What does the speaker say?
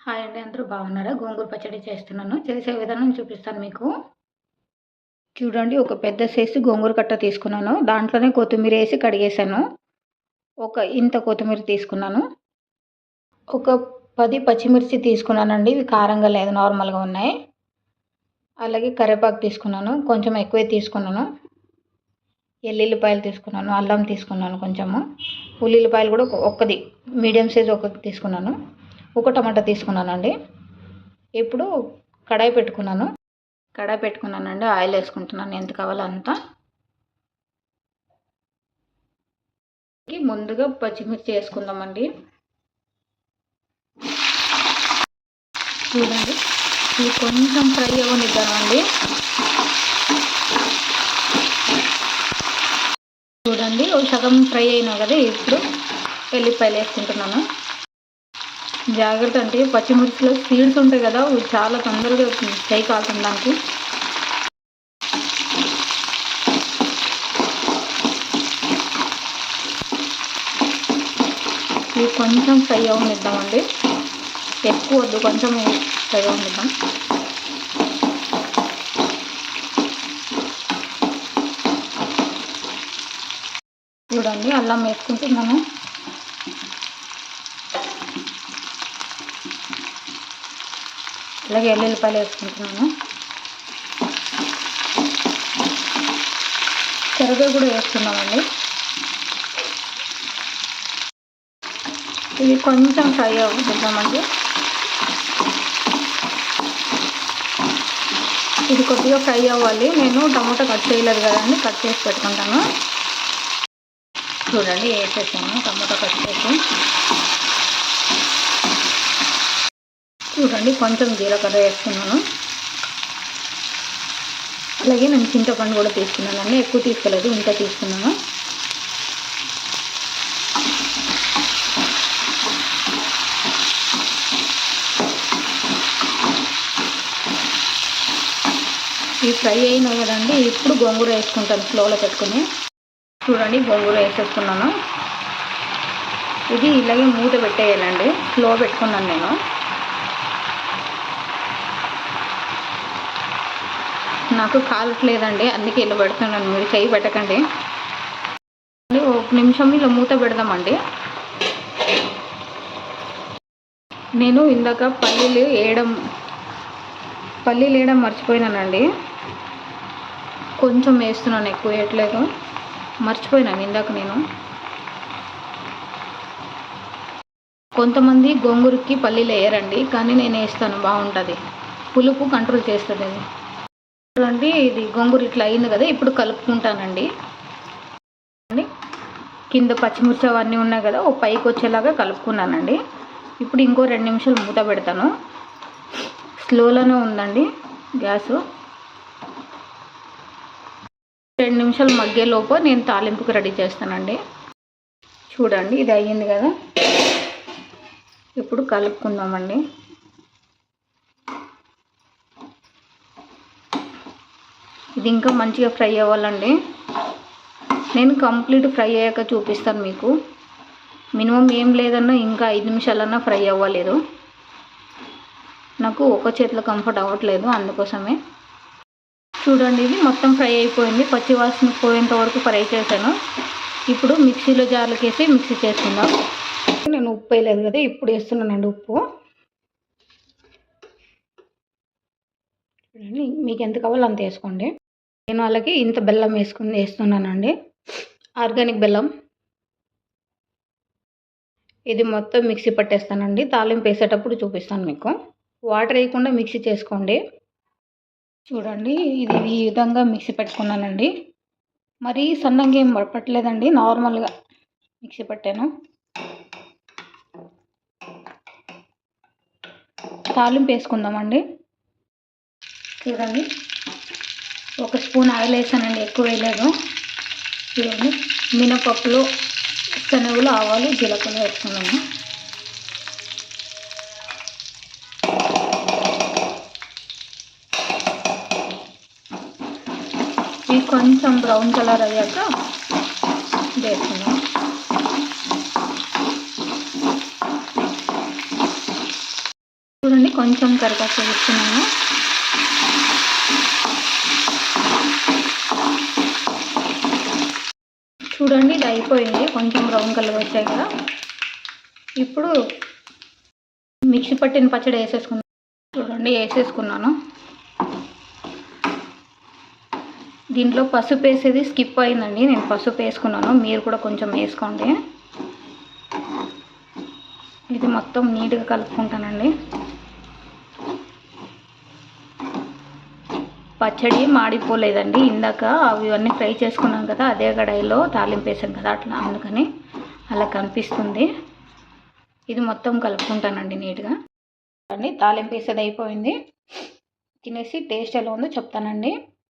Hi అండి, అందరూ బాగున్నారా? గోంగూర పచ్చడి చేస్తున్నాను. చేసే విధానం చూపిస్తాను మీకు. చూడండి, ఒక పెద్ద సైజు గోంగూర కట్ట తీసుకున్నాను. దాంట్లోనే కొత్తిమీర వేసి కడిగేసాను. ఒక ఇంత కొత్తిమీర తీసుకున్నాను. ఒక 10 పచ్చిమిర్చి తీసుకున్నానండి. ఇవి కారంగా లేదు, నార్మల్గా ఉన్నాయి. అలాగే కరివేపాకు తీసుకున్నాను, కొంచెం ఎక్కువే తీసుకున్నాను. ఎల్లుల్లిపాయలు తీసుకున్నాను, అల్లం తీసుకున్నాను కొంచెము. ఉల్లిపాయలు కూడా ఒక్కది మీడియం సైజు ఒకటి తీసుకున్నాను. ఒక టమాటా తీసుకున్నానండి. ఇప్పుడు కడాయి పెట్టుకున్నానండి. ఆయిల్ వేసుకుంటున్నాను, ఎంత కావాలో అంత. ముందుగా పచ్చిమిర్చి వేసుకుందామండి. చూడండి, ఇది కొంచెం ఫ్రై అవ్వనిద్దామండి. చూడండి, ఒక సగం ఫ్రై అయినా కదా. ఇప్పుడు ఎల్లిపాయలు వేసుకుంటున్నాను. జాగ్రత్త అంటే పచ్చిమిర్చిలో సీడ్స్ ఉంటాయి కదా, అవి చాలా తొందరగా ఫ్రై కాకుండా దానికి. ఇవి కొంచెం ఫ్రై అవ్వనిద్దామండి, ఎక్కువ వద్దు, కొంచెం ఫ్రై అవ్వనిద్దాం. చూడండి, అల్లం వేసుకుంటున్నాను. అలాగే ఎల్లుల్లిపాయలు వేసుకుంటున్నాను. కరివేపాకు కూడా వేస్తున్నామండి. ఇది కొంచెం ఫ్రై అవుతుందామండి. ఇది కొద్దిగా ఫ్రై అవ్వాలి. నేను టమాటా కట్ చేయలేదు కదండి, కట్ చేసి పెట్టుకుంటాను. చూడండి, వేసేసాను టమాటా కట్ చేసి. చూడండి, కొంచెం జీలకర్ర వేసుకున్నాను. అలాగే నేను చింతపండు కూడా తీసుకున్నానండి, ఎక్కువ తీసుకోలేదు, ఇంత తీసుకున్నాను. ఇవి ఫ్రై అయినాయి కదండి. ఇప్పుడు గోంగూర వేసుకుంటాను, స్లోలో పెట్టుకుని. చూడండి, గోంగూర వేసేసుకున్నాను. ఇది ఇలాగే మూత పెట్టేయాలండి, స్లో పెట్టుకున్నాను నేను. నాకు కాలట్లేదండి, అందుకే ఇలా పెడుతున్నాను. మీరు చేయి పెట్టకండి. ఒక నిమిషం ఇలా మూత పెడదామండి. నేను ఇందాక పల్లీలు వేయడం మర్చిపోయినానండి. కొంచెం వేస్తున్నాను, ఎక్కువ వేయట్లేదు. మర్చిపోయినాను ఇందాక నేను. కొంతమంది గోంగూరకి పల్లీలు వేయరండి, కానీ నేను వేస్తాను, బాగుంటుంది. పులుపు కంట్రోల్ చేస్తుంది అది. చూడండి, ఇది గోంగూర ఇట్లా అయింది కదా. ఇప్పుడు కలుపుకుంటానండి. కింద పచ్చిమిర్చి అవన్నీ ఉన్నాయి కదా, ఓ పైకి వచ్చేలాగా కలుపుకున్నానండి. ఇప్పుడు ఇంకో 2 నిమిషాలు మూత పెడతాను. స్లోలోనే ఉందండి గ్యాసు. 2 నిమిషాలు మగ్గేలోపు నేను తాలింపుకి రెడీ చేస్తానండి. చూడండి, ఇది అయ్యింది కదా. ఇప్పుడు కలుపుకుందామండి. ఇది ఇంకా మంచిగా ఫ్రై అవ్వాలండి. నేను కంప్లీట్ ఫ్రై అయ్యాక చూపిస్తాను మీకు. మినిమం ఏం లేదన్నా ఇంకా 5 నిమిషాలన్నా ఫ్రై అవ్వలేదు. నాకు ఒక చేతిలో కంఫర్ట్ అవ్వట్లేదు, అందుకోసమే. చూడండి, ఇది మొత్తం ఫ్రై అయిపోయింది. పచ్చి వాసన పోయేంత వరకు ఫ్రై చేశాను. ఇప్పుడు మిక్సీలో జార్లోకి వేసి మిక్సీ చేసుకుందాం. నేను ఉప్పు వేయలేదు కదా, ఇప్పుడు వేస్తున్నానండి ఉప్పు. చూడండి, మీకు ఎంత కావాలో అంత వేసుకోండి. నేను అలాగే ఇంత బెల్లం వేస్తున్నానండి, ఆర్గానిక్ బెల్లం. ఇది మొత్తం మిక్సీ పట్టేస్తానండి. తాలింపు వేసేటప్పుడు చూపిస్తాను మీకు. వాటర్ వేయకుండా మిక్సీ చేసుకోండి. చూడండి, ఇది ఈ విధంగా మిక్సీ పెట్టుకున్నానండి. మరీ సన్నంగా ఏం పట్టలేదండి, నార్మల్గా మిక్సీ పట్టాను. తాలింపు వేసుకుందామండి. చూడండి, 1 స్పూన్ ఆయిల్ వేసానండి, ఎక్కువ వేయలేదు. చూడండి, మినపప్పులు, శనగలు, ఆవాలు, జీలకర్ర వేసుకున్నాను. ఇవి కొంచెం బ్రౌన్ కలర్ అయ్యాక వేసుకున్నాం. చూడండి కొంచెం కరివేపాకు వేస్తున్నాను. చూడండి ఇది అయిపోయింది, కొంచెం బ్రౌన్ కలర్ వచ్చాయి కదా. ఇప్పుడు మిక్సీ పట్టిన పచ్చడి వేసేసుకున్నాను. చూడండి వేసేసుకున్నాను. దీంట్లో పసుపు వేసేది స్కిప్ అయిందండి, నేను పసుపు వేసుకున్నాను, మీరు కూడా కొంచెం వేసుకోండి. ఇది మొత్తం నీట్గా కలుపుకుంటానండి. పచ్చడి మాడిపోలేదండి, ఇందాక అవన్నీ ఫ్రై చేసుకున్నాం కదా, అదే కడాయిలో తాలింపు వేసాం కదా, అట్లా అందుకని అలా కనిపిస్తుంది. ఇది మొత్తం కలుపుకుంటానండి నీట్గా. అండి తాలింపు వేసేది అయిపోయింది, తినేసి టేస్ట్ ఎలా ఉందో చెప్తానండి.